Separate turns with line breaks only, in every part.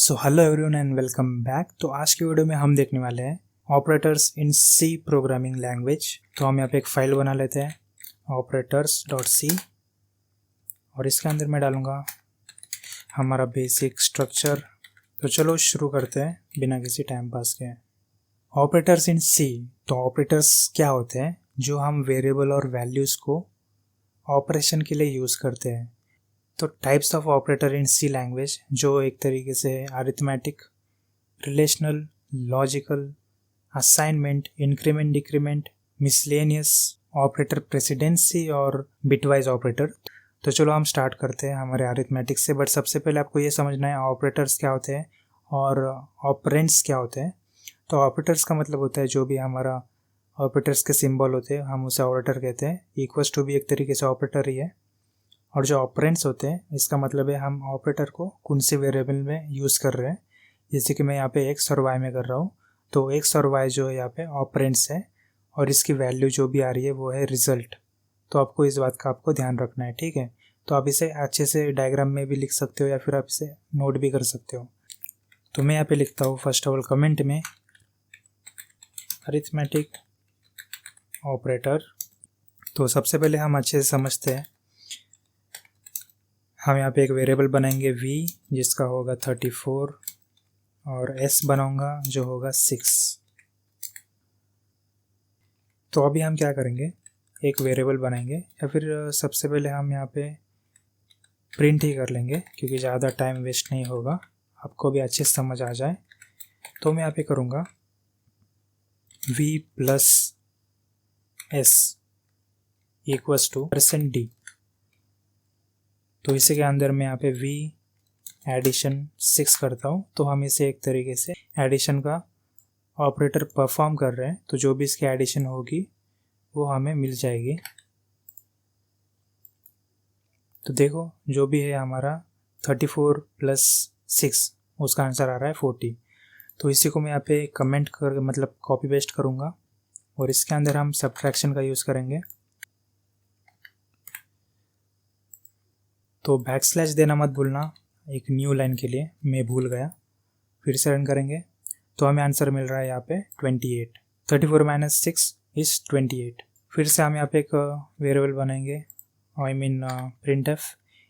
So hello everyone and welcome back. तो आज की वीडियो में हम देखने वाले हैं operators in C programming language. तो हम यहाँ पे एक फाइल बना लेते हैं operators.c और इसके अंदर मैं डालूँगा हमारा बेसिक स्ट्रक्चर। तो चलो शुरू करते हैं बिना किसी टाइम पास के। ऑपरेटर्स इन सी, तो ऑपरेटर्स क्या होते हैं? जो हम वेरिएबल और वैल्यूज़ को ऑपरेशन के लिए यूज़ करते हैं। तो types of operator in C language जो एक तरीके से arithmetic, relational, logical, assignment, increment, decrement, miscellaneous operator, precedence और बिटवाइज ऑपरेटर। तो चलो हम स्टार्ट करते हैं हमारे अरिथमेटिक से। बट सबसे पहले आपको ये समझना है ऑपरेटर्स क्या होते हैं और ऑपरेंड्स क्या होते हैं। तो ऑपरेटर्स का मतलब होता है जो भी हमारा ऑपरेटर्स के सिंबल होते हैं हम उसे ऑपरेटर कहते हैं। इक्वल्स टू भी एक तरीके से ऑपरेटर ही है। और जो ऑपरेंड्स होते हैं इसका मतलब है हम ऑपरेटर को कौन से वेरिएबल में यूज़ कर रहे हैं। जैसे कि मैं यहाँ पे एक्स और वाई में कर रहा हूँ, तो एक्स और वाई जो है यहाँ पे ऑपरेंड्स है और इसकी वैल्यू जो भी आ रही है वो है रिजल्ट। तो आपको इस बात का आपको ध्यान रखना है, ठीक है। तो आप इसे अच्छे से डायग्राम में भी लिख सकते हो या फिर आप इसे नोट भी कर सकते हो। तो मैं यहाँ पे लिखता हूँ फर्स्ट ऑफ ऑल कमेंट में अरिथमेटिक ऑपरेटर। तो सबसे पहले हम अच्छे से समझते हैं। हम यहाँ पे एक वेरिएबल बनाएंगे v जिसका होगा 34 और s बनाऊंगा जो होगा 6। तो अभी हम क्या करेंगे, एक वेरिएबल बनाएंगे या फिर सबसे पहले हम यहाँ पे प्रिंट ही कर लेंगे क्योंकि ज़्यादा टाइम वेस्ट नहीं होगा, आपको भी अच्छे से समझ आ जाए। तो मैं यहाँ पे करूँगा v plus s equals to %d। तो इसी के अंदर मैं यहाँ पे v एडिशन 6 करता हूँ। तो हम इसे एक तरीके से एडिशन का ऑपरेटर परफॉर्म कर रहे हैं। तो जो भी इसकी एडिशन होगी वो हमें मिल जाएगी। तो देखो जो भी है हमारा 34 प्लस 6 उसका आंसर आ रहा है 40। तो इसी को मैं यहाँ पे कमेंट कर मतलब कॉपी पेस्ट करूँगा और इसके अंदर हम सब्ट्रैक्शन का यूज़ करेंगे। तो बैकस्लैश देना मत भूलना एक न्यू लाइन के लिए, मैं भूल गया। फिर से रन करेंगे तो हमें आंसर मिल रहा है यहाँ पे 28। 34 माइनस 6 इज 28। फिर से हम यहाँ पे एक वेरिएबल बनाएंगे आई मीन printf।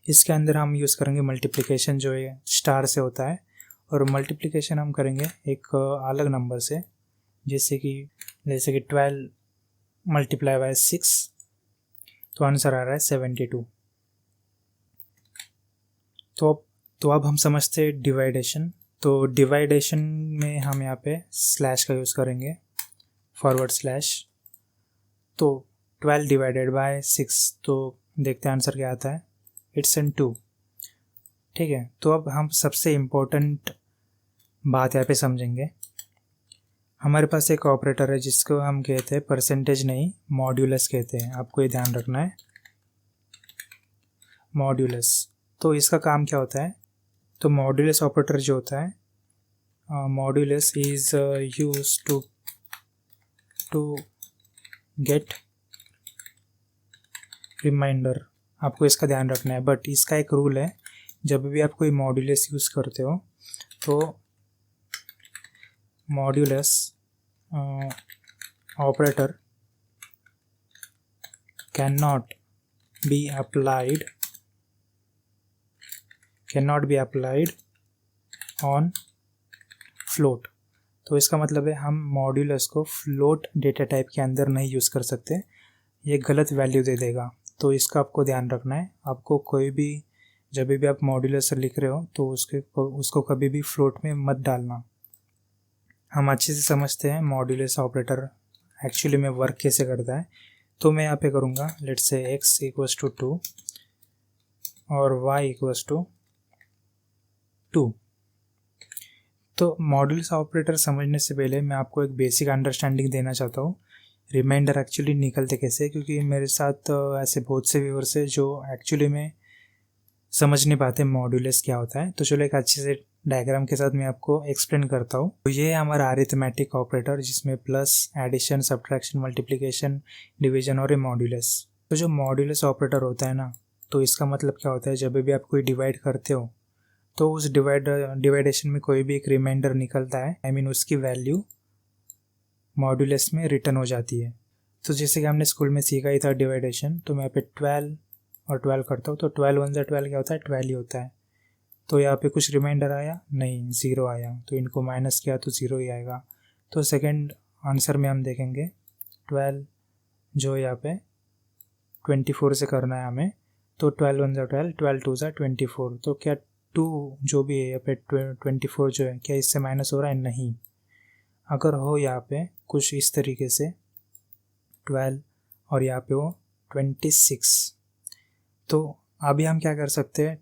इसके अंदर हम यूज़ करेंगे मल्टीप्लिकेशन जो है स्टार से होता है और मल्टीप्लिकेशन हम करेंगे एक अलग नंबर से जैसे कि 12 मल्टीप्लाई बाय 6। तो आंसर आ रहा है 72। तो अब हम समझते हैं डिवाइडेशन। तो डिवाइडेशन में हम यहाँ पे स्लैश का यूज़ करेंगे /। तो 12 डिवाइडेड बाय 6, तो देखते हैं आंसर क्या आता है, इट्स एन 2, ठीक है। तो अब हम सबसे इम्पोर्टेंट बात यहाँ पे समझेंगे। हमारे पास एक ऑपरेटर है जिसको हम कहते हैं परसेंटेज नहीं मॉड्यूलस कहते हैं, आपको ये ध्यान रखना है मॉड्यूलस। तो इसका काम क्या होता है? तो मॉड्यूलस ऑपरेटर जो होता है modulus is used to get remainder. आपको इसका ध्यान रखना है। बट इसका एक रूल है, जब भी आप कोई मॉड्यूलस यूज़ करते हो तो modulus operator can not be applied on float. तो इसका मतलब है हम मॉड्यूलस को फ्लोट डेटा टाइप के अंदर नहीं यूज़ कर सकते, ये गलत वैल्यू दे देगा। तो इसका आपको ध्यान रखना है। आपको कोई भी जब भी आप मॉड्यूलस लिख रहे हो तो उसको कभी भी फ्लोट में मत डालना। हम अच्छे से समझते हैं मॉड्यूलस ऑपरेटर एक्चुअली में वर्क कैसे करता है। तो मैं यहाँ पे करूँगा let's say x equals to 2 और y इक्वल्स टू 2। तो मॉड्यूलस ऑपरेटर समझने से पहले मैं आपको एक बेसिक अंडरस्टैंडिंग देना चाहता हूँ रिमाइंडर एक्चुअली निकलते कैसे, क्योंकि मेरे साथ ऐसे बहुत से व्यूअर्स है जो एक्चुअली में समझ नहीं पाते मॉड्यूलस क्या होता है। तो चलो एक अच्छे से डायग्राम के साथ मैं आपको एक्सप्लेन करता हूँ। तो ये है हमारा अरिथमेटिक ऑपरेटर जिसमें plus, addition, subtraction, multiplication, division और मॉड्यूलस। तो जो मॉड्यूलस ऑपरेटर होता है ना, तो इसका मतलब क्या होता है, जब भी आप कोई डिवाइड करते हो तो उस डिवाइडेशन में कोई भी एक रिमाइंडर निकलता है, आई मीन उसकी वैल्यू मॉड्यूलस में रिटर्न हो जाती है। तो जैसे कि हमने स्कूल में सीखा ही था डिवाइडेशन, तो मैं यहाँ पे 12 और 12 करता हूँ, तो 12 1 12 क्या होता है, 12 ही होता है। तो यहाँ पे कुछ रिमाइंडर आया नहीं, 0 आया, तो इनको माइनस किया तो 0 ही आएगा। तो सेकंड आंसर में हम देखेंगे 12 जो यहाँ पे 24 से करना है हमें, तो 12 1 12, 12 2 24। तो क्या 2 जो भी है यहाँ पे 24 जो है, क्या इससे माइनस हो रहा है, नहीं। अगर हो यहाँ पे कुछ इस तरीके से 12 और यहाँ पे वो 26, तो अभी हम क्या कर सकते हैं,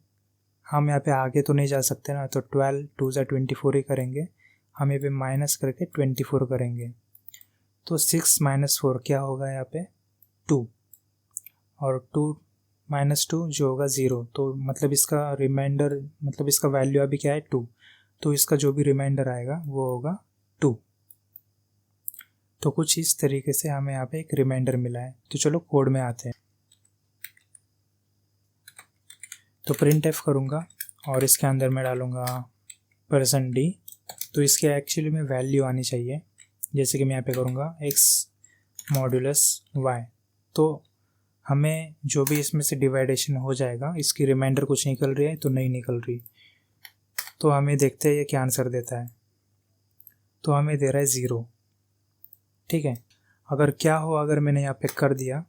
हम यहाँ पे आगे तो नहीं जा सकते ना, तो 12 2 24 ही करेंगे, हम यहाँ पे माइनस करके 24 करेंगे। तो 6 - 4 क्या होगा यहाँ पे, 2, और 2 - 2 जो होगा 0। तो मतलब इसका रिमाइंडर, मतलब इसका वैल्यू अभी क्या है, 2। तो इसका जो भी रिमाइंडर आएगा वो होगा 2। तो कुछ इस तरीके से हमें यहाँ पे एक रिमाइंडर मिला है। तो चलो कोड में आते हैं। तो प्रिंट एफ करूँगा और इसके अंदर मैं डालूँगा %d। तो इसके एक्चुअली में वैल्यू आनी चाहिए, जैसे कि मैं यहाँ पे करूँगा x मॉड्यूलस y। तो हमें जो भी इसमें से डिवाइडेशन हो जाएगा, इसकी रिमाइंडर कुछ निकल रही है तो नहीं निकल रही, तो हमें देखते हैं ये क्या आंसर देता है। तो हमें दे रहा है 0, ठीक है। अगर क्या हो, अगर मैंने यहाँ पे कर दिया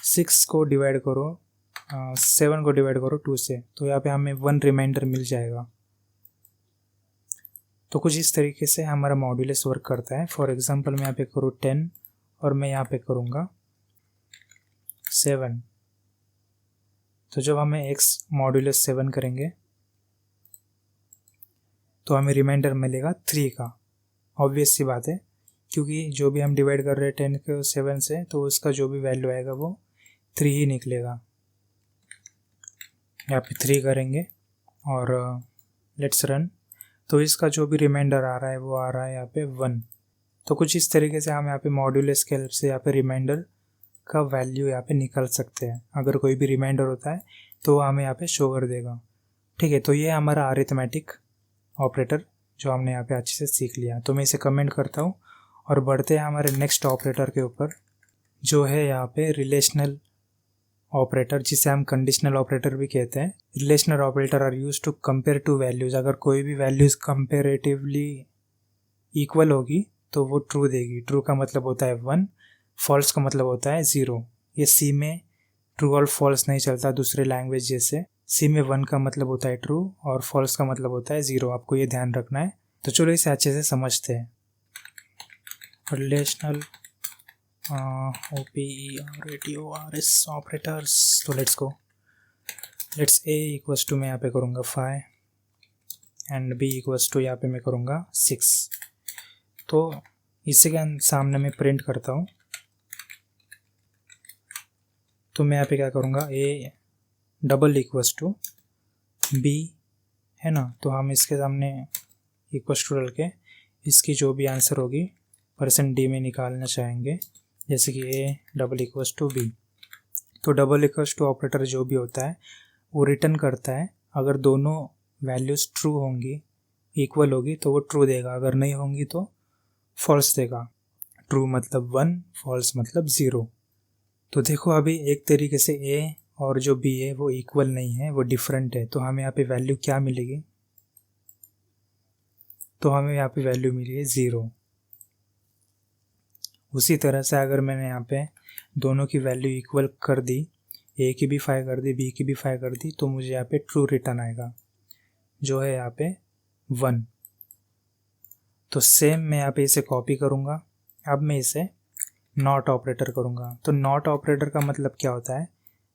6 को डिवाइड करो 7 को डिवाइड करो 2 से, तो यहाँ पे हमें 1 रिमाइंडर मिल जाएगा। तो कुछ इस तरीके से हमारा मॉड्यूलस वर्क करता है। फॉर एग्जांपल मैं यहाँ पे करूँ 10 और मैं यहाँ पे करूँगा 7, तो जब हमें x मॉड्यूलस 7 करेंगे तो हमें रिमाइंडर मिलेगा 3 का। ऑब्वियस सी बात है, क्योंकि जो भी हम डिवाइड कर रहे हैं 10 को 7 से, तो उसका जो भी वैल्यू आएगा वो 3 ही निकलेगा। यहाँ पे 3 करेंगे और लेट्स रन। तो इसका जो भी रिमाइंडर आ रहा है वो आ रहा है यहाँ पे 1। तो कुछ इस तरीके से हम यहाँ पे मॉड्यूलस के हेल्प से यहाँ पे रिमाइंडर का वैल्यू यहाँ पे निकाल सकते हैं। अगर कोई भी रिमाइंडर होता है तो हमें यहाँ पे शो कर देगा, ठीक है। तो ये हमारा अरिथमेटिक ऑपरेटर जो हमने यहाँ पे अच्छे से सीख लिया। तो मैं इसे कमेंट करता हूँ और बढ़ते हैं हमारे नेक्स्ट ऑपरेटर के ऊपर, जो है यहाँ पे रिलेशनल ऑपरेटर, जिसे हम कंडीशनल ऑपरेटर भी कहते हैं। Relational operator are used to compare two values. अगर कोई भी वैल्यूज कंपेरेटिवली इक्वल होगी तो वो ट्रू देगी। ट्रू का मतलब होता है 1, फॉल्स का मतलब होता है 0। ये सी में ट्रू और फॉल्स नहीं चलता दूसरे लैंग्वेज जैसे। सी में 1 का मतलब होता है ट्रू और फॉल्स का मतलब होता है 0। आपको ये ध्यान रखना है। तो चलो इसे अच्छे से समझते हैं। Relational OPERATORS operators. तो let's go. Let's a equals to मैं यहाँ पे करूँगा 5 एंड b इक्वल्स टू यहाँ पे मैं करूँगा 6। तो इसी के सामने मैं प्रिंट करता हूँ। तो मैं यहाँ पे क्या करूँगा, a double equals to b है ना। तो हम इसके सामने इक्वल्स टू डाल के इसकी जो भी आंसर होगी %d में निकालना चाहेंगे, जैसे कि a double equals to b। तो डबल इक्वल्स टू ऑपरेटर जो भी होता है वो रिटर्न करता है। अगर दोनों वैल्यूज़ ट्रू होंगी, इक्वल होगी, तो वो ट्रू देगा। अगर नहीं होंगी तो फॉल्स देगा। ट्रू मतलब 1, फॉल्स मतलब 0। तो देखो अभी एक तरीके से a और जो b है वो इक्वल नहीं है, वो डिफरेंट है। तो हमें यहाँ पे वैल्यू क्या मिलेगी, तो हमें यहाँ पे वैल्यू मिली है 0। उसी तरह से अगर मैंने यहाँ पे दोनों की वैल्यू इक्वल कर दी, a की भी 5 कर दी, b की भी 5 कर दी, तो मुझे यहाँ पे ट्रू रिटर्न आएगा, जो है यहाँ पे 1। तो सेम मैं यहाँ पे इसे कॉपी करूँगा। अब मैं इसे नॉट ऑपरेटर करूँगा। तो नॉट ऑपरेटर का मतलब क्या होता है,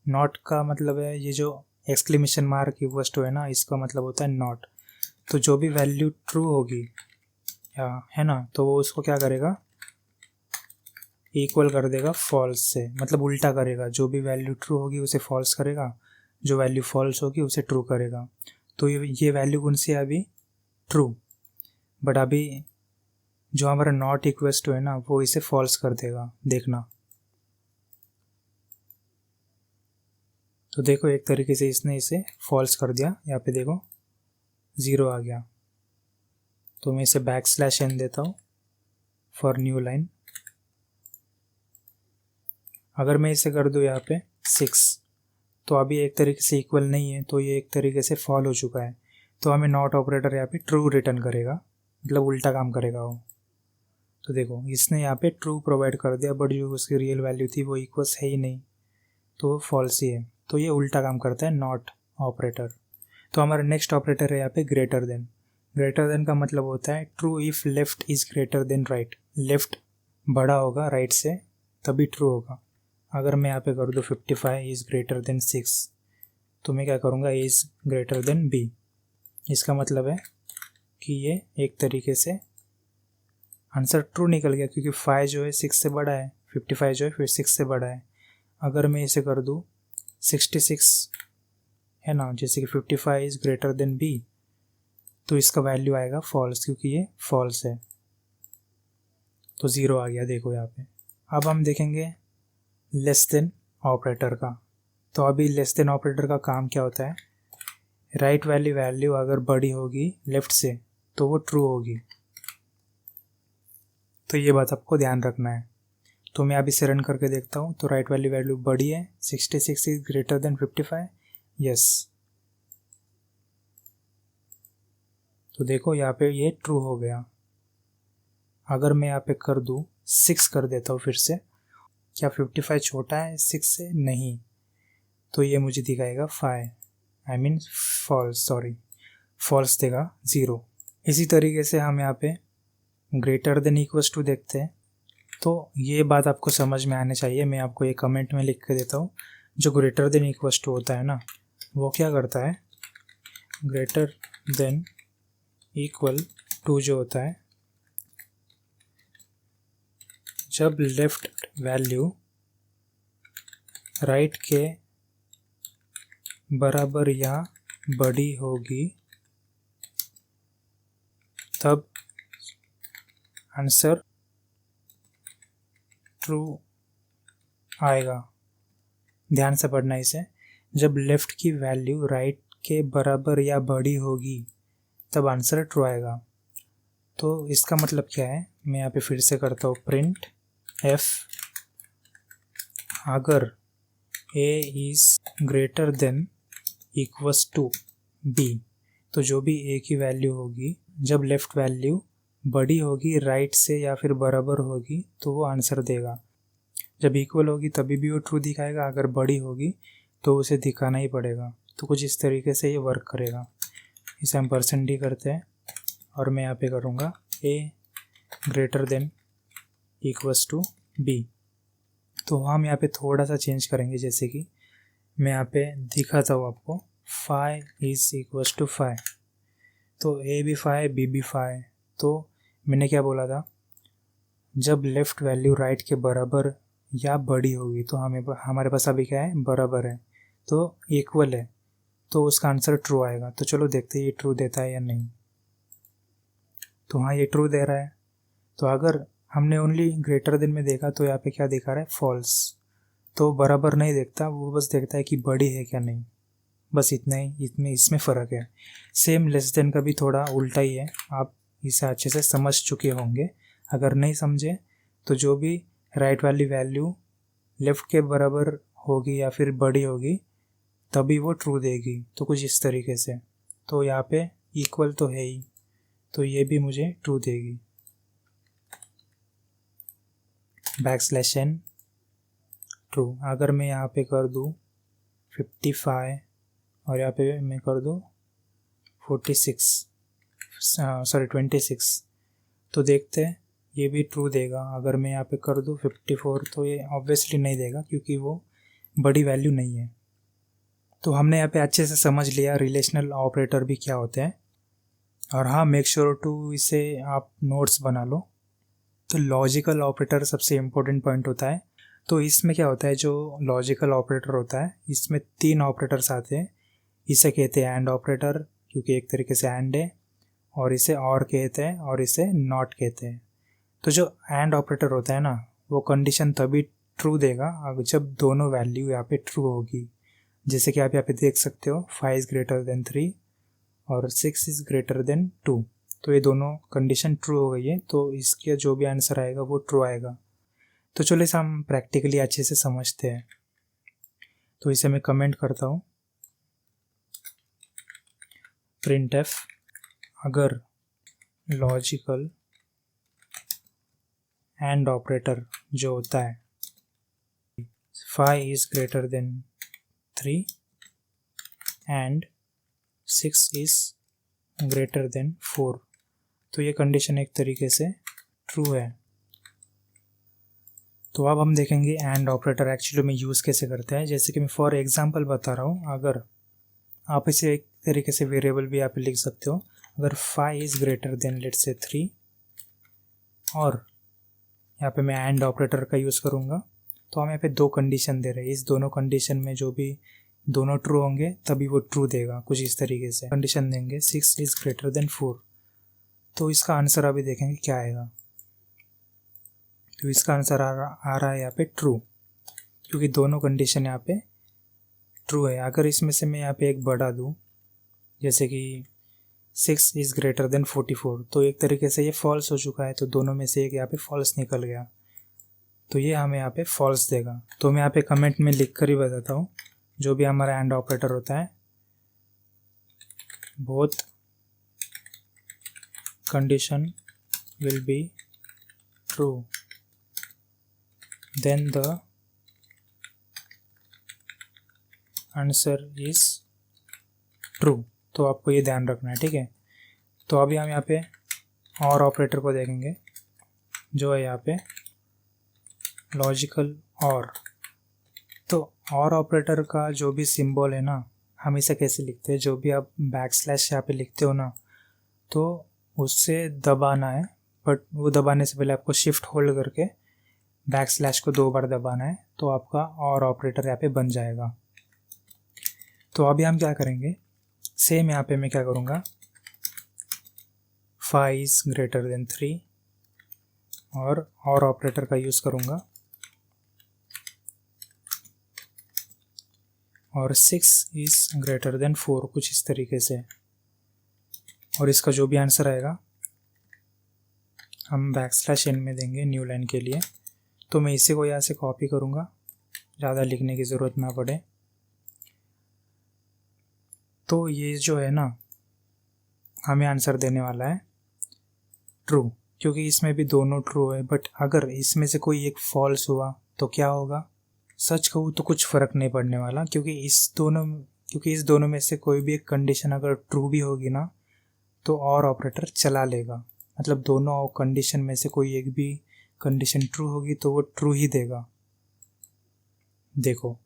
नॉट का मतलब है ये जो एक्सक्लेमेशन मार्क इक्वल्स टू है ना, इसका मतलब होता है नॉट। तो जो भी वैल्यू ट्रू होगी है ना, तो वो उसको क्या करेगा, इक्वल कर देगा फॉल्स से, मतलब उल्टा करेगा। जो भी वैल्यू ट्रू होगी उसे फॉल्स करेगा, जो वैल्यू फॉल्स होगी उसे ट्रू करेगा। तो ये वैल्यू कौन सी है अभी, ट्रू। बट अभी जो हमारा नॉट इक्वल्स टू है ना, वो इसे फॉल्स कर देगा। देखना, तो देखो एक तरीके से इसने इसे फॉल्स कर दिया। यहाँ पे देखो 0 आ गया। तो मैं इसे \n देता हूँ फॉर न्यू लाइन। अगर मैं इसे कर दूँ यहाँ पे 6, तो अभी एक तरीके से इक्वल नहीं है, तो ये एक तरीके से फॉल हो चुका है। तो हमें नॉट ऑपरेटर यहाँ पे ट्रू रिटर्न करेगा, मतलब उल्टा काम करेगा वो। तो देखो इसने यहाँ पे ट्रू प्रोवाइड कर दिया, बट जो उसकी रियल वैल्यू थी वो इक्वल्स है ही नहीं, तो वो फॉल्स ही है। तो ये उल्टा काम करता है नॉट ऑपरेटर। तो हमारा नेक्स्ट ऑपरेटर है यहाँ पे ग्रेटर देन। ग्रेटर देन का मतलब होता है true if left is greater then right. Left बड़ा होगा राइट से तभी ट्रू होगा। अगर मैं यहाँ पे कर दूँ 55 इज़ ग्रेटर देन 6, तो मैं क्या करूँगा, इज़ ग्रेटर देन b। इसका मतलब है कि ये एक तरीके से आंसर ट्रू निकल गया, क्योंकि 5 जो है 6 से बड़ा है, 55 जो है फिर 6 से बड़ा है। अगर मैं इसे कर दूँ 66 है ना, जैसे कि 55 इज़ ग्रेटर देन b, तो इसका वैल्यू आएगा फॉल्स, क्योंकि ये फॉल्स है। तो 0 आ गया देखो यहाँ पे। अब हम देखेंगे लेस देन ऑपरेटर का। तो अभी लेस देन ऑपरेटर का काम क्या होता है, राइट वाली वैल्यू अगर बड़ी होगी लेफ्ट से तो वो ट्रू होगी। तो ये बात आपको ध्यान रखना है। तो मैं अभी से रन करके देखता हूँ। तो राइट वाली वैल्यू बड़ी है, 66 इज ग्रेटर देन 55, यस। तो देखो यहाँ पे ये ट्रू हो गया। अगर मैं यहाँ पे कर दूँ 6 कर देता हूँ फिर से, क्या 55 छोटा है 6 से? नहीं, तो ये मुझे दिखाएगा 5, I mean false, sorry false देगा 0। इसी तरीके से हम यहाँ पे ग्रेटर देन इक्वल्स टू देखते हैं। तो ये बात आपको समझ में आने चाहिए, मैं आपको एक कमेंट में लिख के देता हूँ। जो ग्रेटर देन इक्वल्स टू होता है ना, वो क्या करता है, ग्रेटर देन इक्वल टू जो होता है, जब लेफ्ट वैल्यू राइट के बराबर या बड़ी होगी तब आंसर ट्रू आएगा। ध्यान से पढ़ना इसे। जब लेफ्ट की वैल्यू राइट के बराबर या बड़ी होगी तब आंसर ट्रू आएगा। तो इसका मतलब क्या है, मैं यहाँ पे फिर से करता हूँ, प्रिंट f अगर a is greater than equals to b, तो जो भी a की वैल्यू होगी, जब लेफ्ट वैल्यू बड़ी होगी राइट से या फिर बराबर होगी तो वो आंसर देगा। जब इक्वल होगी तभी भी वो ट्रू दिखाएगा, अगर बड़ी होगी तो उसे दिखाना ही पड़ेगा। तो कुछ इस तरीके से ये वर्क करेगा। इसे हम %d करते हैं और मैं यहाँ पे करूँगा a greater than equals to b। तो हम यहाँ पे थोड़ा सा चेंज करेंगे, जैसे कि मैं यहाँ पे दिखाता हूँ आपको, 5 इज़ इक्वल्स टू 5, तो a भी 5 b भी 5। तो मैंने क्या बोला था, जब लेफ़्ट वैल्यू राइट के बराबर या बड़ी होगी, तो हमारे पास अभी क्या है, बराबर है, तो इक्वल है, तो उसका आंसर ट्रू आएगा। तो चलो देखते हैं ये ट्रू देता है या नहीं। तो हाँ, ये ट्रू दे रहा है। तो अगर हमने ओनली ग्रेटर देन में देखा तो यहाँ पे क्या दिखा रहा है, फॉल्स। तो बराबर नहीं देखता, वो बस देखता है कि बड़ी है क्या नहीं, बस इतना ही, इसमें फ़र्क है। सेम लेस देन का भी थोड़ा उल्टा ही है, आप इसे अच्छे से समझ चुके होंगे। अगर नहीं समझे तो जो भी राइट वाली वैल्यू लेफ़्ट के बराबर होगी या फिर बड़ी होगी तभी वो ट्रू देगी। तो कुछ इस तरीके से। तो यहाँ पे इक्वल तो है ही, तो ये भी मुझे ट्रू देगी। \n true. अगर मैं यहाँ पे कर दूँ 55 और यहाँ पे मैं कर दूँ 26, तो देखते हैं ये भी ट्रू देगा। अगर मैं यहाँ पे कर दूँ 54, तो ये ऑब्वियसली नहीं देगा, क्योंकि वो बड़ी वैल्यू नहीं है। तो हमने यहाँ पे अच्छे से समझ लिया रिलेशनल ऑपरेटर भी क्या होते हैं। और हाँ, मेक श्योर टू इसे आप नोट्स बना लो। तो लॉजिकल ऑपरेटर सबसे इम्पोर्टेंट पॉइंट होता है। तो इसमें क्या होता है, जो लॉजिकल ऑपरेटर होता है इसमें 3 ऑपरेटर्स आते हैं। इसे कहते हैं एंड ऑपरेटर, क्योंकि एक तरीके से एंड है, और इसे और कहते हैं, और इसे नॉट कहते हैं। तो जो एंड ऑपरेटर होता है ना, वो कंडीशन तभी ट्रू देगा अगर जब दोनों वैल्यू यहाँ पे ट्रू होगी। जैसे कि आप यहाँ पे देख सकते हो, 5 इज़ ग्रेटर देन 3 और 6 इज़ ग्रेटर देन 2। तो ये दोनों कंडीशन ट्रू हो गई है, तो इसका जो भी आंसर आएगा वो ट्रू आएगा। तो चलो इसे हम प्रैक्टिकली अच्छे से समझते हैं। तो इसे मैं कमेंट करता हूँ, printf अगर लॉजिकल एंड ऑपरेटर जो होता है 5 is greater then 3 and 6 is greater then 4, तो ये कंडीशन एक तरीके से ट्रू है। तो अब हम देखेंगे एंड ऑपरेटर एक्चुअली में यूज़ कैसे करते हैं। जैसे कि मैं फॉर एग्जांपल बता रहा हूँ, अगर आप इसे एक तरीके से वेरिएबल भी आप लिख सकते हो, अगर 5 is greater then let's say 3, और यहाँ पे मैं एंड ऑपरेटर का यूज़ करूँगा, तो हम यहाँ पे दो कंडीशन दे रहे हैं। इस दोनों कंडीशन में जो भी दोनों ट्रू होंगे तभी वो ट्रू देगा। कुछ इस तरीके से कंडीशन देंगे 6 इज़ ग्रेटर देन 4, तो इसका आंसर अभी देखेंगे क्या आएगा। तो इसका आंसर आ रहा है यहाँ पे ट्रू, क्योंकि दोनों कंडीशन यहाँ पे ट्रू है। अगर इसमें से मैं यहाँ पे एक बढ़ा दूँ, जैसे कि 6 इज़ ग्रेटर देन 44, तो एक तरीके से ये फॉल्स हो चुका है, तो दोनों में से एक यहाँ पे फॉल्स निकल गया, तो ये हमें यहाँ पे फॉल्स देगा। तो मैं यहाँ पे कमेंट में लिख कर ही बताता हूँ, जो भी हमारा एंड ऑपरेटर होता है, both condition will be true then the answer is true. तो आपको ये ध्यान रखना है, ठीक है। तो अभी हम यहाँ पे और ऑपरेटर को देखेंगे, जो है यहाँ पे लॉजिकल और। तो और ऑपरेटर का जो भी सिंबल है ना, हम इसे कैसे लिखते हैं, जो भी आप बैकस्लैश यहाँ पे लिखते हो ना, तो उससे दबाना है, बट वो दबाने से पहले आपको शिफ्ट होल्ड करके बैकस्लैश को 2 बार दबाना है, तो आपका और ऑपरेटर यहाँ पे बन जाएगा। तो अभी हम क्या करेंगे, सेम यहाँ पे मैं क्या करूँगा, 5 इज़ ग्रेटर देन 3 और ऑपरेटर का यूज़ करूँगा, और 6 इज़ ग्रेटर देन 4, कुछ इस तरीके से। और इसका जो भी आंसर आएगा हम बैकस्लैश n में देंगे न्यू लाइन के लिए। तो मैं इसी को यहाँ से कॉपी करूँगा, ज़्यादा लिखने की ज़रूरत ना पड़े। तो ये जो है ना, हमें आंसर देने वाला है ट्रू, क्योंकि इसमें भी दोनों ट्रू है। बट अगर इसमें से कोई एक फॉल्स हुआ तो क्या होगा, सच कहूँ तो कुछ फ़र्क नहीं पड़ने वाला, क्योंकि इस दोनों में से कोई भी एक कंडीशन अगर ट्रू भी होगी ना, तो और ऑपरेटर चला लेगा। मतलब दोनों कंडीशन में से कोई एक भी कंडीशन ट्रू होगी तो वो ट्रू ही देगा, देखो।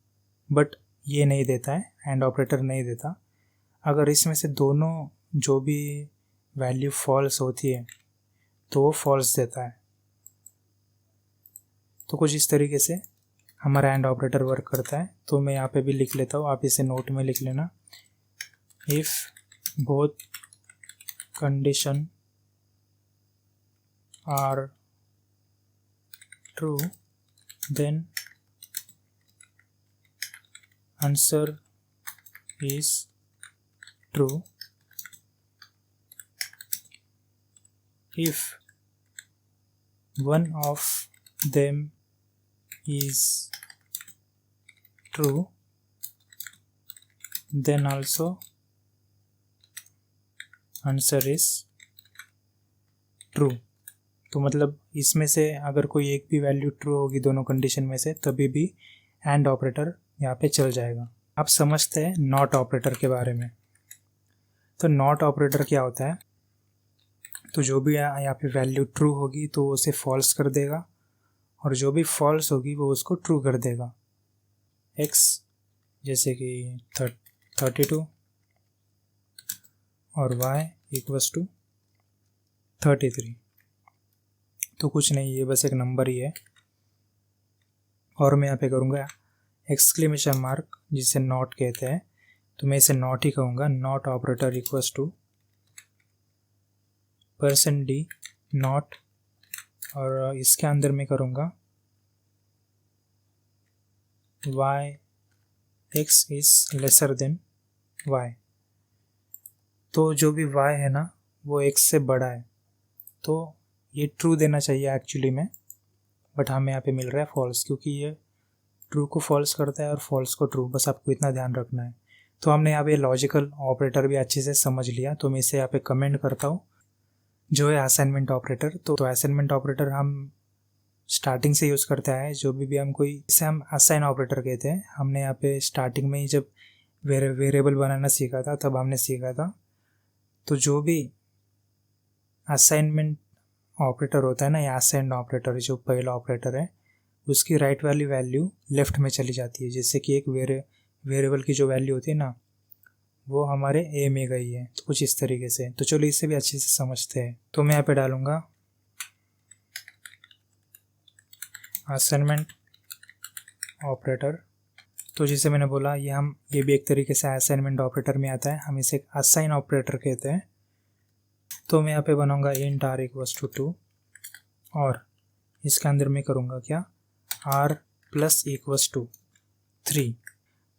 बट ये नहीं देता है, एंड ऑपरेटर नहीं देता। अगर इसमें से दोनों जो भी वैल्यू फॉल्स होती है तो वो फॉल्स देता है। तो कुछ इस तरीके से हमारा एंड ऑपरेटर वर्क करता है। तो मैं यहाँ पे भी लिख लेता हूँ, आप इसे नोट में लिख लेना। If both condition are true then answer is true if one of them is true then also answer is true। तो मतलब इसमें से अगर कोई एक भी वैल्यू ट्रू होगी दोनों कंडीशन में से, तभी भी एंड ऑपरेटर यहाँ पे चल जाएगा। आप समझते हैं नॉट ऑपरेटर के बारे में। तो नॉट ऑपरेटर क्या होता है, तो जो भी यहाँ पे वैल्यू ट्रू होगी तो उसे फॉल्स कर देगा, और जो भी फॉल्स होगी वो उसको ट्रू कर देगा। x जैसे कि 32 और y इक्वल्स टू 33। तो कुछ नहीं, ये बस एक नंबर ही है। और मैं यहाँ पे करूँगा एक्सक्लेमेशन मार्क, जिसे नॉट कहते हैं, तो मैं इसे नॉट ही कहूँगा। Not operator equals to %d not, और इसके अंदर मैं करूँगा y x is lesser than y। तो जो भी y है ना वो x से बड़ा है, तो ये ट्रू देना चाहिए एक्चुअली में, बट हमें यहाँ पे मिल रहा है फॉल्स, क्योंकि ये ट्रू को फॉल्स करता है और फॉल्स को ट्रू, बस आपको इतना ध्यान रखना है। तो हमने यहाँ पे लॉजिकल ऑपरेटर भी अच्छे से समझ लिया, तो मैं इसे यहाँ पे कमेंट करता हूँ जो है असाइनमेंट ऑपरेटर। तो असाइनमेंट ऑपरेटर हम स्टार्टिंग से यूज़ करते हैं, जो भी हम कोई, इसे हम असाइन ऑपरेटर कहते हैं। हमने यहाँ पे स्टार्टिंग में ही जब वेरिएबल बनाना सीखा था तब हमने सीखा था। तो जो भी असाइनमेंट ऑपरेटर होता है ना, या असाइंड ऑपरेटर जो पहला ऑपरेटर है, उसकी राइट वाली वैल्यू लेफ्ट में चली जाती है। जैसे कि एक वेरिएबल की जो वैल्यू होती है ना वो हमारे ए में गई है, तो कुछ इस तरीके से। तो चलो इसे भी अच्छे से समझते हैं। तो मैं यहाँ पे डालूँगा असाइनमेंट ऑपरेटर। तो जैसे मैंने बोला ये भी एक तरीके से असाइनमेंट ऑपरेटर में आता है, हम इसे असाइन ऑपरेटर कहते हैं। तो मैं यहाँ पे बनाऊँगा इंट r = 2 और इसके अंदर मैं करूँगा क्या, r + 3।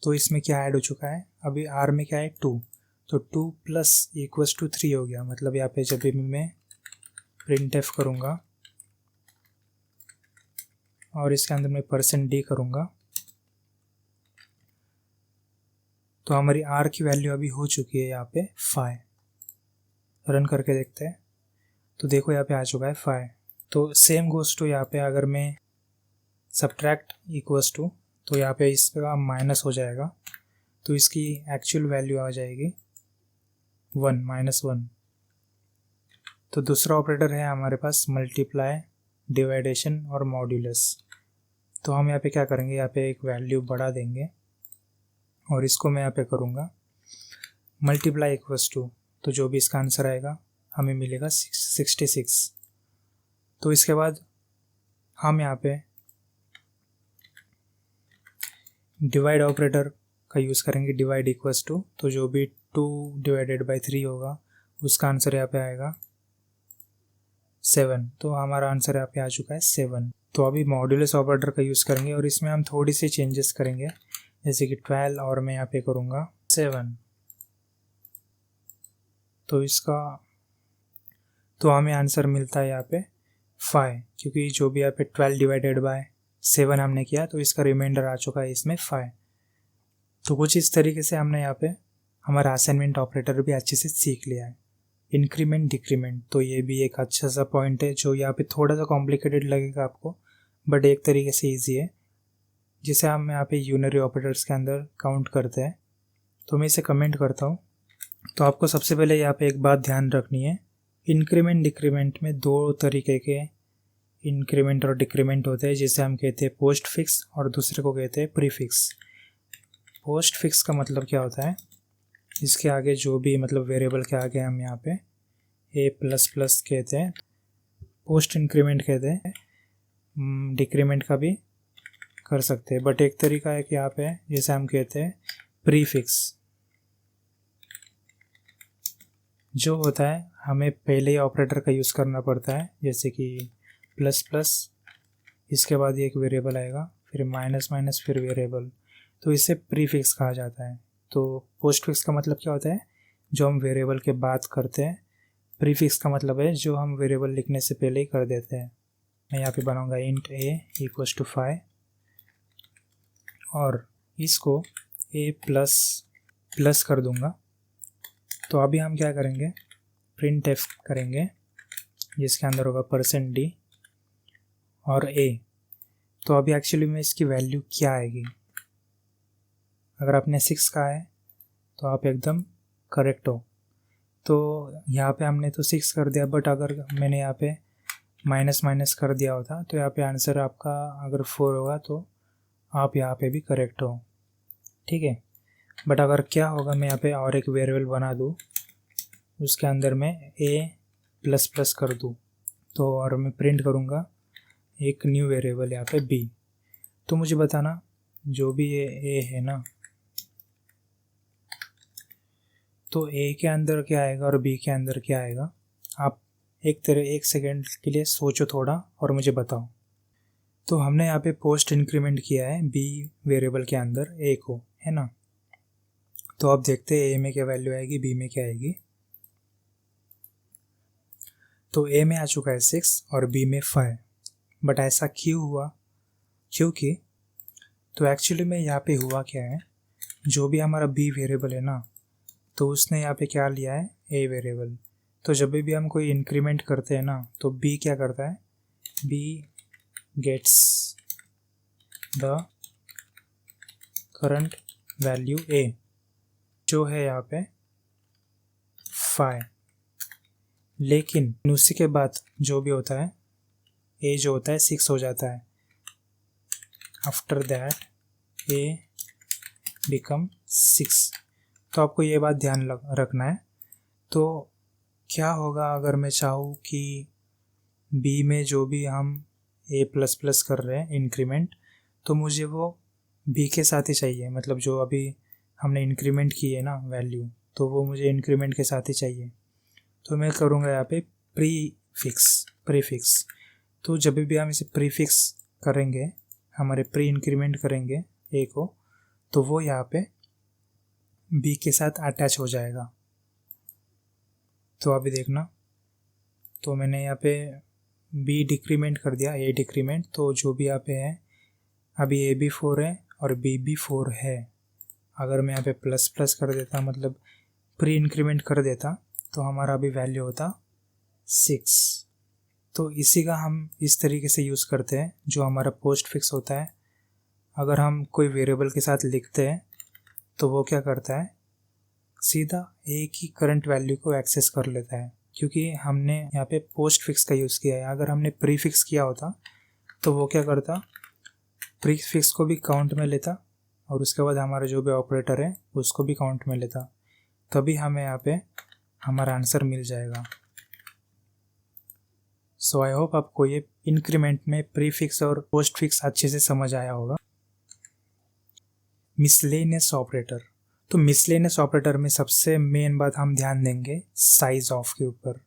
तो इसमें क्या ऐड हो चुका है, अभी r में क्या है 2, तो 2 + 3 हो गया। मतलब यहाँ पे जब भी मैं printf करूँगा और इसके अंदर मैं %d करूँगा, तो हमारी r की वैल्यू अभी हो चुकी है यहाँ पे 5। रन करके देखते हैं, तो देखो यहाँ पे आ चुका है 5। तो सेम गोज़ टू यहाँ पे अगर मैं सब्ट्रैक्ट = तो यहाँ पे इसका माइनस हो जाएगा, तो इसकी एक्चुअल वैल्यू आ जाएगी 1 -1। तो दूसरा ऑपरेटर है हमारे पास मल्टीप्लाई, डिवाइडेशन और मॉड्यूलस। तो हम यहाँ पे क्या करेंगे, यहाँ पे एक वैल्यू बढ़ा देंगे और इसको मैं यहाँ पे करूँगा मल्टीप्लाई = तो जो भी इसका आंसर आएगा हमें मिलेगा 66। तो इसके बाद हम यहाँ पे डिवाइड ऑपरेटर का यूज़ करेंगे, डिवाइड = तो जो भी 2/3 होगा उसका आंसर यहाँ पे आएगा 7। तो हमारा आंसर यहाँ पे आ चुका है 7। तो अभी मॉड्यूलस ऑपरेटर का यूज़ करेंगे और इसमें हम थोड़ी सी चेंजेस करेंगे, जैसे कि 12 और मैं यहाँ पे करूँगा 7। तो हमें आंसर मिलता है यहाँ पे 5, क्योंकि जो भी यहाँ पे 12/7 हमने किया, तो इसका रिमाइंडर आ चुका है इसमें 5। तो कुछ इस तरीके से हमने यहाँ पे हमारा असाइनमेंट ऑपरेटर भी अच्छे से सीख लिया है। इंक्रीमेंट डिक्रीमेंट, तो ये भी एक अच्छा सा पॉइंट है जो यहाँ पे थोड़ा सा कॉम्प्लिकेटेड लगेगा आपको, बट एक तरीके से ईजी है, जिसे हम यहाँ पे यूनरी ऑपरेटर्स के अंदर काउंट करते हैं। तो मैं इसे कमेंट करता हूँ। तो आपको सबसे पहले यहाँ पे एक बात ध्यान रखनी है, इंक्रीमेंट डिक्रीमेंट में 2 तरीके के इंक्रीमेंट और डिक्रीमेंट होते हैं, जिसे हम कहते हैं पोस्ट फिक्स और दूसरे को कहते हैं प्रीफिक्स। पोस्ट फिक्स का मतलब क्या होता है, इसके आगे जो भी मतलब वेरिएबल के आगे हम यहाँ पे a++ कहते हैं, पोस्ट इंक्रीमेंट कहते हैं, डिक्रीमेंट का भी कर सकते हैं, बट एक तरीका है कि यहाँ पे जैसे हम कहते हैं प्रीफिक्स। जो होता है हमें पहले ही ऑपरेटर का यूज़ करना पड़ता है, जैसे कि ++, इसके बाद एक वेरिएबल आएगा, फिर माइनस फिर वेरिएबल, तो इसे प्रीफिक्स कहा जाता है। तो पोस्टफिक्स का मतलब क्या होता है, जो हम वेरिएबल के बात करते हैं। प्रीफिक्स का मतलब है जो हम वेरिएबल लिखने से पहले ही कर देते हैं। मैं यहाँ पे बनाऊंगा इंट a = 5 और इसको a++ कर दूंगा। तो अभी हम क्या करेंगे, printf करेंगे, जिसके अंदर होगा %d और a। तो अभी एक्चुअली में इसकी वैल्यू क्या आएगी, अगर आपने 6 कहा है तो आप एकदम करेक्ट हो। तो यहाँ पे हमने तो 6 कर दिया, बट अगर मैंने यहाँ पे माइनस कर दिया होता तो यहाँ पे आंसर आपका अगर 4 होगा तो आप यहाँ पे भी करेक्ट हो, ठीक है। बट अगर क्या होगा, मैं यहाँ पे और एक वेरिएबल बना दूँ, उसके अंदर मैं a++ कर दूँ, तो और मैं प्रिंट करूँगा एक न्यू वेरिएबल यहाँ पे b। तो मुझे बताना जो भी ये a है ना, तो a के अंदर क्या आएगा और b के अंदर क्या आएगा। आप एक सेकेंड के लिए सोचो थोड़ा और मुझे बताओ। तो हमने यहाँ पे पोस्ट इंक्रीमेंट किया है b वेरिएबल के अंदर a को, है ना। तो अब देखते हैं a में क्या वैल्यू आएगी, b में क्या आएगी। तो ए में आ चुका है 6 और बी में 5। बट ऐसा क्यों हुआ? क्योंकि तो एक्चुअली में यहाँ पे हुआ क्या है, जो भी हमारा बी वेरिएबल है ना, तो उसने यहाँ पे क्या लिया है, ए वेरिएबल। तो जब भी हम कोई इंक्रीमेंट करते हैं ना, तो बी क्या करता है, B gets the current value A, जो है यहाँ पे 5। लेकिन उसी के बाद जो भी होता है, ए जो होता है 6 हो जाता है। After that A become 6। तो आपको ये बात ध्यान रखना है। तो क्या होगा अगर मैं चाहूँ कि बी में जो भी हम ए प्लस प्लस कर रहे हैं इंक्रीमेंट, तो मुझे वो बी के साथ ही चाहिए। मतलब जो अभी हमने इंक्रीमेंट की है ना वैल्यू, तो वो मुझे इंक्रीमेंट के साथ ही चाहिए। तो मैं करूँगा यहाँ पे प्रीफिक्स। तो जब भी हम इसे प्रीफिक्स करेंगे, हमारे प्री इंक्रीमेंट करेंगे ए को, तो वो यहाँ पे बी के साथ अटैच हो जाएगा। तो अभी देखना, तो मैंने यहाँ पे बी डिक्रीमेंट कर दिया, ए डिक्रीमेंट। तो जो भी यहाँ पे है, अभी ए भी 4 है और बी भी 4 है। अगर मैं यहाँ पे प्लस प्लस कर देता, मतलब प्री इंक्रीमेंट कर देता, तो हमारा अभी वैल्यू होता 6। तो इसी का हम इस तरीके से यूज़ करते हैं। जो हमारा पोस्ट फिक्स होता है, अगर हम कोई वेरिएबल के साथ लिखते हैं, तो वो क्या करता है, सीधा ए की करंट वैल्यू को एक्सेस कर लेता है, क्योंकि हमने यहाँ पे पोस्ट फिक्स का यूज़ किया है। अगर हमने प्री फिक्स किया होता, तो वो क्या करता, प्री फिक्स को भी काउंट में लेता और उसके बाद हमारा जो भी ऑपरेटर है उसको भी काउंट में लेता, तभी हमें यहाँ पे हमारा आंसर मिल जाएगा। सो आई होप आपको ये इंक्रीमेंट में प्रीफिक्स और पोस्ट फिक्स अच्छे से समझ आया होगा। Miscellaneous operator. तो मिसलेनियस ऑपरेटर में सबसे मेन बात हम ध्यान देंगे साइज ऑफ के ऊपर।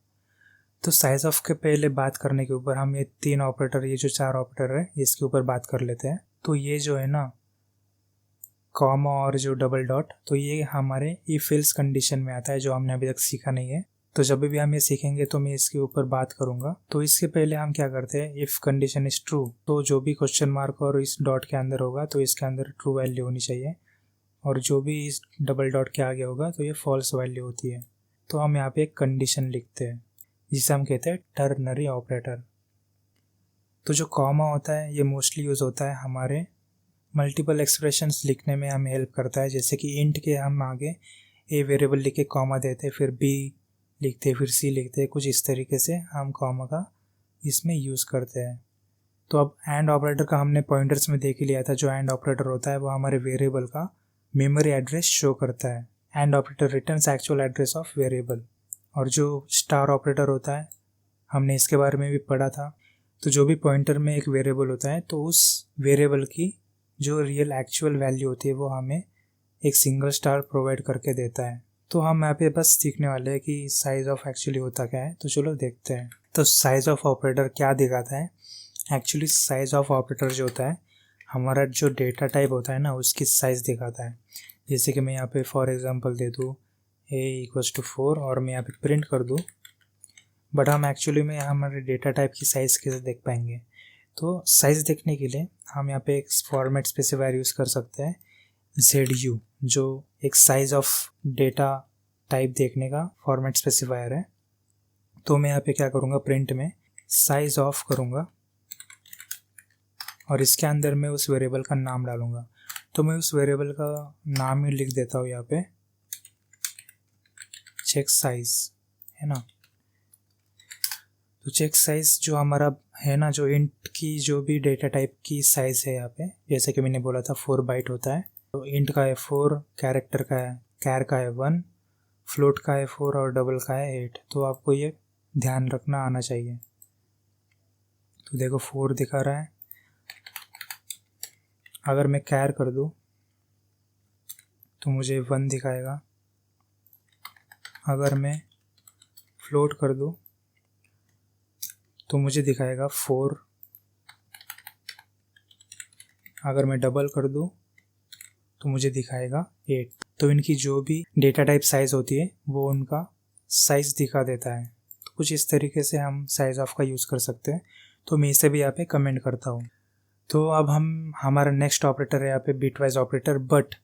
तो साइज ऑफ के पहले बात करने के ऊपर हम ये 3 ऑपरेटर, ये जो 4 ऑपरेटर है, इसके ऊपर बात कर लेते हैं। तो ये जो है ना, कॉमा और जो डबल डॉट, तो ये हमारे इफ एल्स कंडीशन में आता है, जो हमने अभी तक सीखा नहीं है। तो जब भी हम ये सीखेंगे तो मैं इसके ऊपर बात करूंगा। तो इसके पहले हम क्या करते हैं, इफ कंडीशन इज ट्रू, तो जो भी क्वेश्चन मार्क और इस डॉट के अंदर होगा, तो इसके अंदर ट्रू वैल्यू होनी चाहिए, और जो भी इस डबल डॉट के आगे होगा तो ये फॉल्स वैल्यू होती है। तो हम यहाँ पे एक कंडीशन लिखते हैं, जिसे हम कहते हैं टर्नरी ऑपरेटर। तो जो कॉमा होता है, ये मोस्टली यूज़ होता है हमारे मल्टीपल एक्सप्रेशंस लिखने में, हमें हेल्प करता है। जैसे कि इंट के हम आगे ए वेरिएबल लिख के कॉमा देते, फिर बी लिखते, फिर सी लिखते, कुछ इस तरीके से हम कॉमा का इसमें यूज़ करते हैं। तो अब एंड ऑपरेटर का हमने पॉइंटर्स में देख ही लिया था। जो एंड ऑपरेटर होता है वो हमारे वेरिएबल का मेमोरी एड्रेस शो करता है। And operator returns actual address of variable. और जो स्टार ऑपरेटर होता है, हमने इसके बारे में भी पढ़ा था। तो जो भी पॉइंटर में एक वेरिएबल होता है, तो उस वेरिएबल की जो रियल एक्चुअल वैल्यू होती है, वो हमें एक सिंगल स्टार प्रोवाइड करके देता है। तो हम यहाँ पे बस सीखने वाले हैं कि साइज ऑफ एक्चुअली होता क्या है। तो चलो देखते हैं। तो साइज ऑफ ऑपरेटर क्या दिखाता है? एक्चुअली साइज ऑफ ऑपरेटर जो होता है, हमारा जो डेटा टाइप होता है ना, उसकी साइज़ दिखाता है। जैसे कि मैं यहाँ पे फॉर एग्जांपल दे दूँ a=4 और मैं यहाँ पे प्रिंट कर दूँ, बट हम एक्चुअली में हमारे डेटा टाइप की साइज़ कैसे देख पाएंगे? तो साइज़ देखने के लिए हम यहाँ पे एक फॉर्मेट स्पेसिफायर यूज़ कर सकते हैं, ZU, जो एक साइज़ ऑफ डेटा टाइप देखने का फॉर्मेट स्पेसिफायर है। तो मैं यहाँ पे क्या करूँगा, प्रिंट में साइज़ ऑफ करूँगा और इसके अंदर मैं उस वेरिएबल का नाम डालूँगा। तो मैं उस वेरिएबल का नाम ही लिख देता हूँ यहाँ पे चेक साइज़, है ना। तो चेक साइज़ जो हमारा है ना, जो इंट की जो भी डेटा टाइप की साइज़ है यहाँ पे, जैसे कि मैंने बोला था 4 बाइट होता है। तो इंट का है 4, कैरेक्टर का है, कैर का है 1, फ्लोट का है 4 और डबल का है 8। तो आपको ये ध्यान रखना आना चाहिए। तो देखो 4 दिखा रहा है। अगर मैं कैर कर दूँ तो मुझे 1 दिखाएगा। अगर मैं फ्लोट कर दूँ तो मुझे दिखाएगा 4। अगर मैं डबल कर दूँ तो मुझे दिखाएगा 8। तो इनकी जो भी डेटा टाइप साइज़ होती है, वो उनका साइज़ दिखा देता है। तो कुछ इस तरीके से हम साइज़ ऑफ का यूज़ कर सकते हैं। तो मैं इसे भी यहाँ पे कमेंट करता हूँ। तो अब हमारा नेक्स्ट ऑपरेटर है यहाँ पे बिटवाइज ऑपरेटर, बट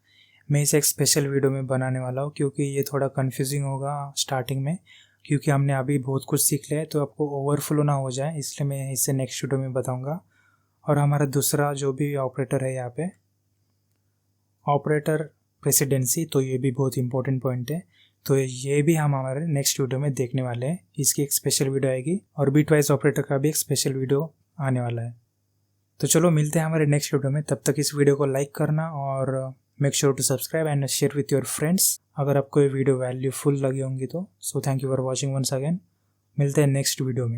मैं इसे एक स्पेशल वीडियो में बनाने वाला हूँ क्योंकि ये थोड़ा कन्फ्यूजिंग होगा स्टार्टिंग में, क्योंकि हमने अभी बहुत कुछ सीख लिया है तो आपको ओवरफ्लो ना हो जाए, इसलिए मैं इसे नेक्स्ट वीडियो में बताऊँगा। और हमारा दूसरा जो भी ऑपरेटर है यहाँ पे ऑपरेटर प्रेसिडेंसी, तो ये भी बहुत इंपॉर्टेंट पॉइंट है। तो ये भी हम हमारे नेक्स्ट वीडियो में देखने वाले हैं, इसकी एक स्पेशल वीडियो आएगी और बिटवाइज ऑपरेटर का भी एक स्पेशल वीडियो आने वाला है। तो चलो मिलते हैं हमारे नेक्स्ट वीडियो में, तब तक इस वीडियो को लाइक करना और make sure to subscribe and share with your friends अगर आपको ये वीडियो वैल्यूफुल लगी होंगी तो। So thank you for watching once again. मिलते हैं नेक्स्ट वीडियो में।